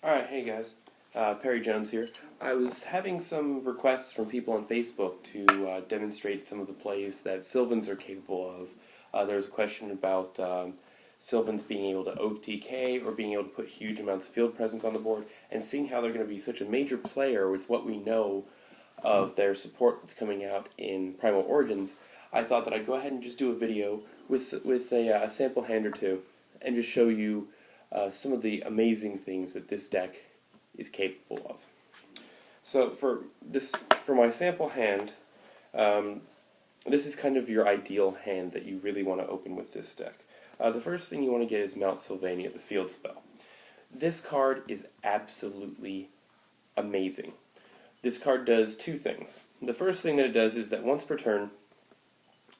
Alright, hey guys. Perry Jones here. I was having some requests from people on Facebook to demonstrate some of the plays that Sylvans are capable of. There was a question about Sylvans being able to OTK or being able to put huge amounts of field presence on the board, and seeing how they're going to be such a major player with what we know of their support that's coming out in Primal Origins. I thought that I'd go ahead and just do a video with a sample hand or two and just show you some of the amazing things that this deck is capable of. So for my sample hand, this is kind of your ideal hand that you really want to open with this deck. The first thing you want to get is Mount Sylvania, the field spell. This card is absolutely amazing. This card does two things. The first thing that it does is that once per turn,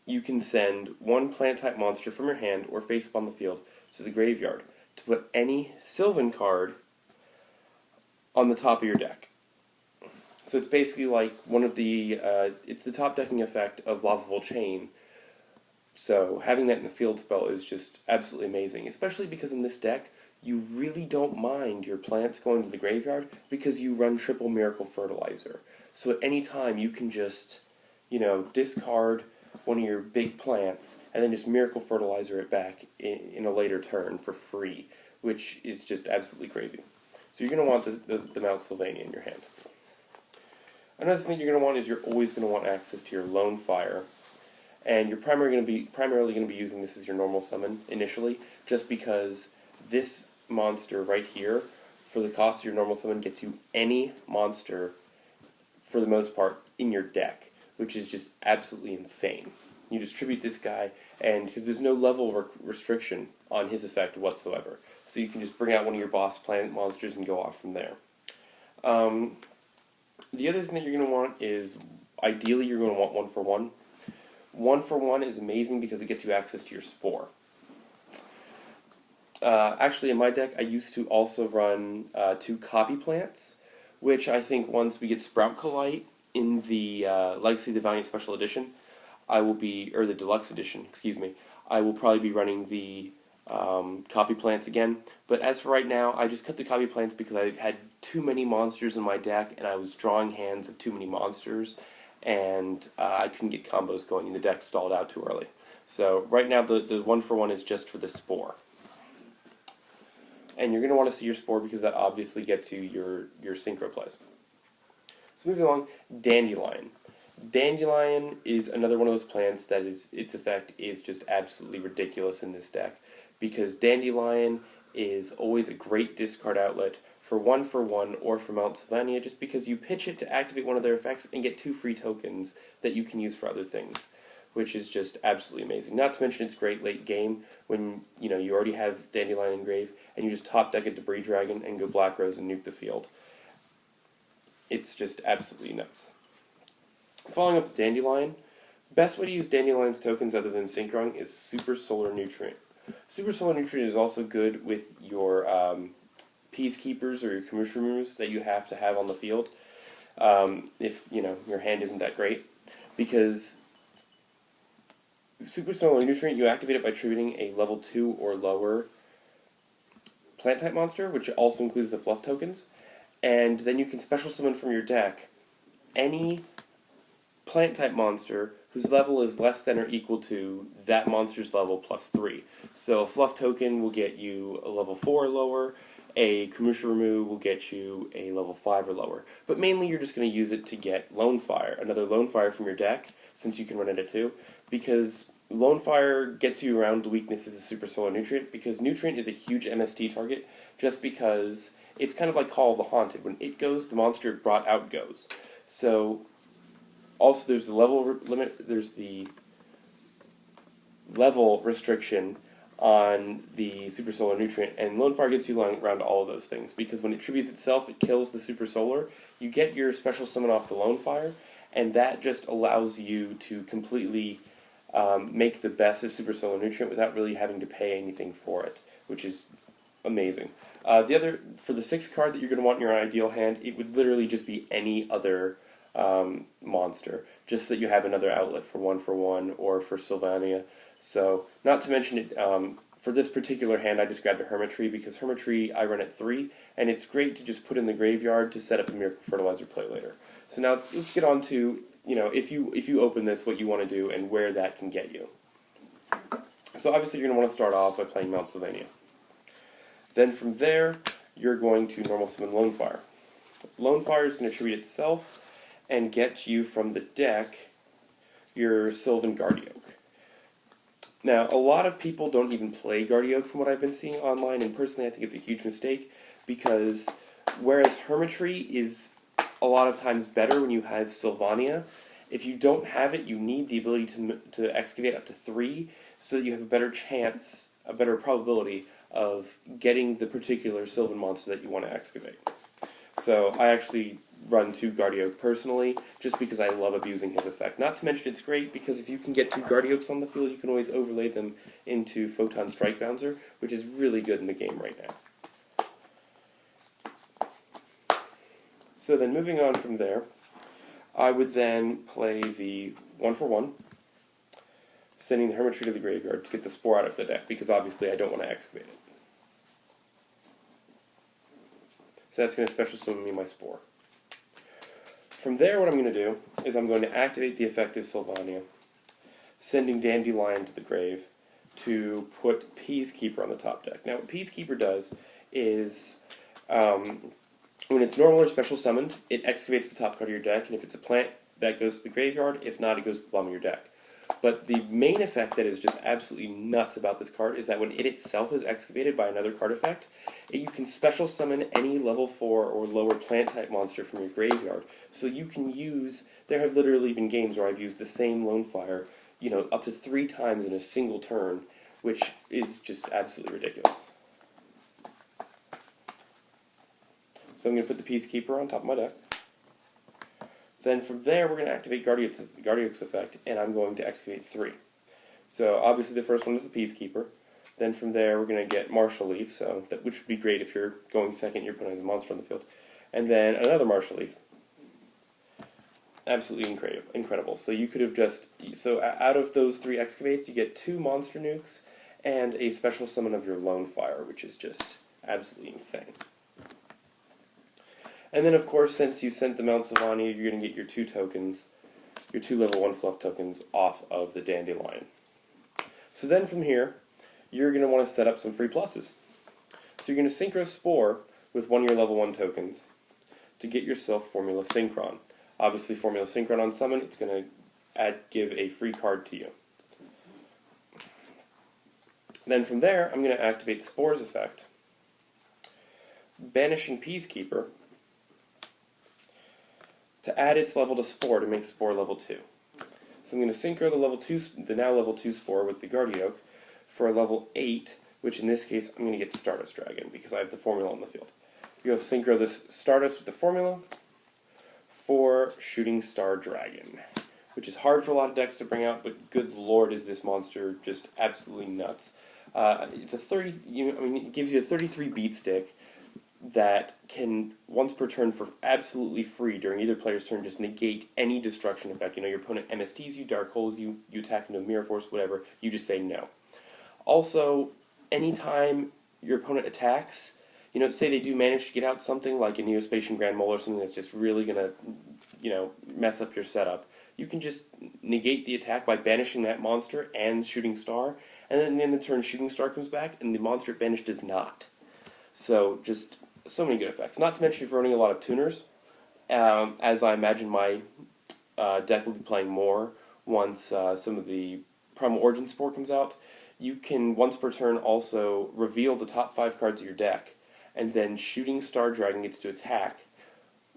you can send one plant-type monster from your hand or face up on the field to the graveyard to put any Sylvan card on the top of your deck. So it's basically like one of the, it's the top decking effect of Lava Chain. So having that in a field spell is just absolutely amazing, especially because in this deck, you really don't mind your plants going to the graveyard because you run triple Miracle Fertilizer. So at any time you can just, discard one of your big plants and then just Miracle Fertilizer it back in a later turn for free, which is just absolutely crazy. So you're going to want the Mount Sylvania in your hand. Another thing you're going to want is you're always going to want access to your Lone Fire, and you're primarily going to be using this as your normal summon initially, just because this monster right here, for the cost of your normal summon, gets you any monster, for the most part, in your deck, which is just absolutely insane. You distribute this guy, and because there's no level restriction on his effect whatsoever, so you can just bring out one of your boss planet monsters and go off from there. The other thing that you're going to want is, ideally you're going to want 1-for-1. 1-for-1 is amazing because it gets you access to your Spore. Actually, in my deck, I used to also run 2 copy plants, which I think once we get Sprout Collite in the Legacy of the Valiant Special Edition, or the Deluxe Edition, excuse me, I will probably be running the copy plants again. But as for right now, I just cut the copy plants because I had too many monsters in my deck, and I was drawing hands of too many monsters, and I couldn't get combos going, and the deck stalled out too early. So right now, the 1-for-1 is just for the Spore. And you're going to want to see your Spore because that obviously gets you your synchro plays. So moving along, Dandelion. Dandelion is another one of those plants that its effect is just absolutely ridiculous in this deck, because Dandelion is always a great discard outlet for 1-for-1 or for Mount Sylvania, just because you pitch it to activate one of their effects and get 2 free tokens that you can use for other things, which is just absolutely amazing. Not to mention it's great late game when you already have Dandelion in grave and you just top deck a Debris Dragon and go Black Rose and nuke the field. It's just absolutely nuts. Following up with Dandelion, best way to use Dandelion's tokens other than Synchron is Super Solar Nutrient. Super Solar Nutrient is also good with your Peacekeepers or your Kamushimus that you have to have on the field if your hand isn't that great, because Super Solar Nutrient, you activate it by tributing a level 2 or lower plant-type monster, which also includes the fluff tokens, and then you can special summon from your deck any plant-type monster whose level is less than or equal to that monster's level plus 3. So a fluff token will get you a level 4 or lower, a Kamushimu will get you a level 5 or lower. But mainly you're just going to use it to get Lone Fire, another Lone Fire from your deck, since you can run it at 2, because Lone Fire gets you around the weaknesses of Super Solar Nutrient, because Nutrient is a huge MST target, just because it's kind of like Call of the Haunted. When it goes, the monster it brought out goes. So, also there's the level limit, there's the level restriction on the Super Solar Nutrient, and Lone Fire gets you around all of those things, because when it tributes itself, it kills the Super Solar, you get your special summon off the Lone Fire, and that just allows you to completely make the best of Super Solar Nutrient without really having to pay anything for it, which is amazing. For the 6th card that you're going to want in your ideal hand, it would literally just be any other monster, just that you have another outlet for 1-for-1 or for Sylvania. So, not to mention it, For this particular hand, I just grabbed a Hermitry because Hermitry I run at 3, and it's great to just put in the graveyard to set up a Miracle Fertilizer play later. So now let's get on to, if you open this, what you want to do and where that can get you. So obviously you're going to want to start off by playing Mount Sylvania. Then from there, you're going to normal summon Lone Fire. Lone Fire is going to treat itself and get you from the deck your Sylvan Guardioak. Now, a lot of people don't even play Guardioak from what I've been seeing online, and personally I think it's a huge mistake, because whereas Hermitry is a lot of times better when you have Sylvania, if you don't have it, you need the ability to excavate up to 3, so that you have a better chance, a better probability of getting the particular Sylvan monster that you want to excavate. So I actually run 2 Guardioak personally, just because I love abusing his effect. Not to mention it's great because if you can get 2 Guardioaks on the field, you can always overlay them into Photon Strike Bouncer, which is really good in the game right now. So then moving on from there, I would then play the 1-for-1, sending the Hermitry to the graveyard to get the Spore out of the deck, because obviously I don't want to excavate it. So that's going to special summon me my Spore. From there, what I'm going to do is I'm going to activate the effect of Sylvania, sending Dandelion to the grave to put Peacekeeper on the top deck. Now, what Peacekeeper does is, when it's normal or special summoned, it excavates the top card of your deck, and if it's a plant, that goes to the graveyard. If not, it goes to the bottom of your deck. But the main effect that is just absolutely nuts about this card is that when it itself is excavated by another card effect, you can special summon any level 4 or lower plant type monster from your graveyard. So you can use, there have literally been games where I've used the same Lone Fire, up to 3 times in a single turn, which is just absolutely ridiculous. So I'm going to put the Peacekeeper on top of my deck. Then from there, we're going to activate Guardioak's effect, and I'm going to excavate 3. So obviously the first one is the Peacekeeper. Then from there, we're going to get Martial Leaf, which would be great if you're going second, you're putting a monster on the field. And then another Martial Leaf. Absolutely incredible. So you could have out of those 3 excavates, you get 2 monster nukes and a special summon of your Lone Fire, which is just absolutely insane. And then, of course, since you sent the Mount Sylvania, you're going to get your 2 tokens, your 2 level 1 fluff tokens off of the Dandelion. So then from here, you're going to want to set up some free pluses. So you're going to Synchro Spore with 1 of your level 1 tokens to get yourself Formula Synchron. Obviously, Formula Synchron on summon, it's going to give a free card to you. Then from there, I'm going to activate Spore's effect, banishing Peacekeeper, to add its level to Spore to make Spore level 2. So I'm going to synchro the now level 2 Spore with the Guardioak for a level 8, which in this case I'm going to get Stardust Dragon because I have the formula on the field. You'll synchro this Stardust with the formula for Shooting Star Dragon, which is hard for a lot of decks to bring out, but good lord is this monster just absolutely nuts. It's a it gives you a 33 beat stick that can, once per turn for absolutely free during either player's turn, just negate any destruction effect. Your opponent MSTs you, dark holes you, you attack into a Mirror Force, whatever, you just say no. Also, anytime your opponent attacks, say they do manage to get out something like a Neospatian Grand Mole or something that's just really going to, mess up your setup, you can just negate the attack by banishing that monster and Shooting Star, and then in the turn Shooting Star comes back and the monster banished does not. So, just so many good effects. Not to mention if you're running a lot of tuners, as I imagine my deck will be playing more once some of the Primal Origin Spore comes out, you can, once per turn, also reveal the top 5 cards of your deck, and then Shooting Star Dragon gets to attack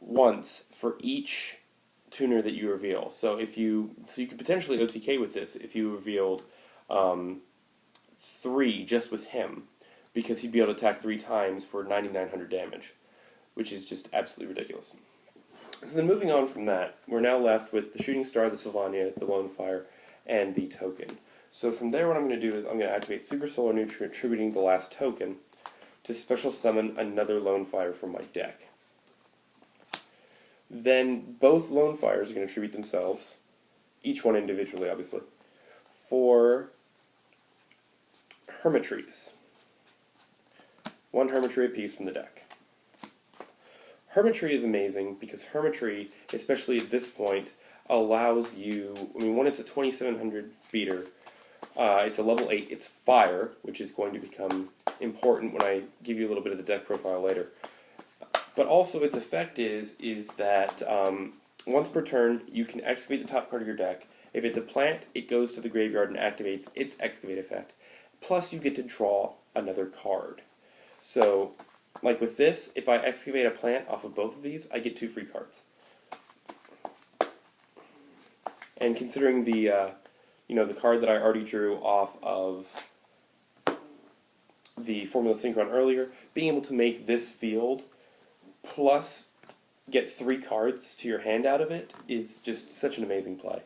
once for each tuner that you reveal. So you could potentially OTK with this if you revealed 3 just with him, because he'd be able to attack 3 times for 9,900 damage, which is just absolutely ridiculous. So then moving on from that, we're now left with the Shooting Star, the Sylvania, the Lone Fire, and the token. So from there what I'm going to do is I'm going to activate Super Solar Nutrient, attributing the last token, to special summon another Lone Fire from my deck. Then both Lone Fires are going to attribute themselves, each one individually obviously, for Hermitries. One Hermitry apiece from the deck. Hermitry is amazing because Hermitry, especially at this point, allows you, when it's a 2700 beater, it's a level 8, it's fire, which is going to become important when I give you a little bit of the deck profile later. But also its effect is that once per turn, you can excavate the top card of your deck. If it's a plant, it goes to the graveyard and activates its excavate effect. Plus you get to draw another card. So, like with this, if I excavate a plant off of both of these, I get 2 free cards. And considering the the card that I already drew off of the Formula Synchron earlier, being able to make this field plus get 3 cards to your hand out of it is just such an amazing play.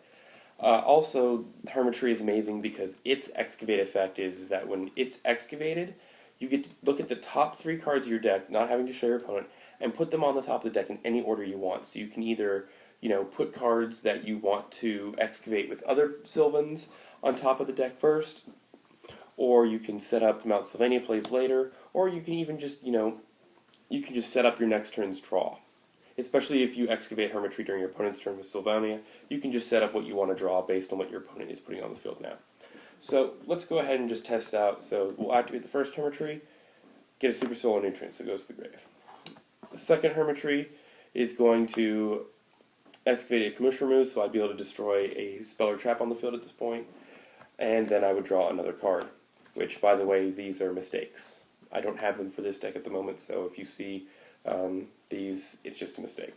Also, Hermitry is amazing because its excavate effect is that when it's excavated, you get to look at the top 3 cards of your deck, not having to show your opponent, and put them on the top of the deck in any order you want. So you can either put cards that you want to excavate with other Sylvans on top of the deck first, or you can set up Mount Sylvania plays later, or you can even just, you can just set up your next turn's draw. Especially if you excavate Hermitry during your opponent's turn with Sylvania, you can just set up what you want to draw based on what your opponent is putting on the field now. So let's go ahead and just test out. So we'll activate the first Hermitry, get a Super Solar Nutrient, so it goes to the grave. The second Hermitry is going to excavate a Commission Remove, so I'd be able to destroy a spell or trap on the field at this point. And then I would draw another card, which, by the way, these are mistakes. I don't have them for this deck at the moment, so if you see these, it's just a mistake.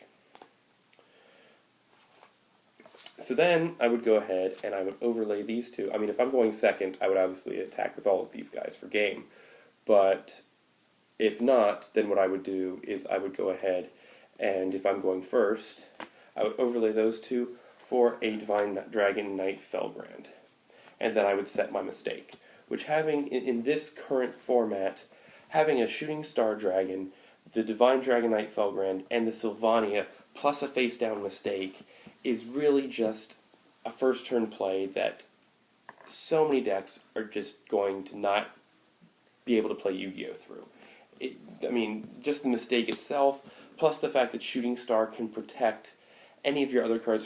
So then I would go ahead and I would overlay these two. If I'm going second, I would obviously attack with all of these guys for game. But if not, then what I would do is I would go ahead and if I'm going first, I would overlay those two for a Divine Dragon Knight Felgrand. And then I would set my mistake, which having, in this current format, having a Shooting Star Dragon, the Divine Dragon Knight Felgrand, and the Sylvania, plus a face-down mistake, is really just a first-turn play that so many decks are just going to not be able to play Yu-Gi-Oh! Through. Just the mistake itself, plus the fact that Shooting Star can protect any of your other cards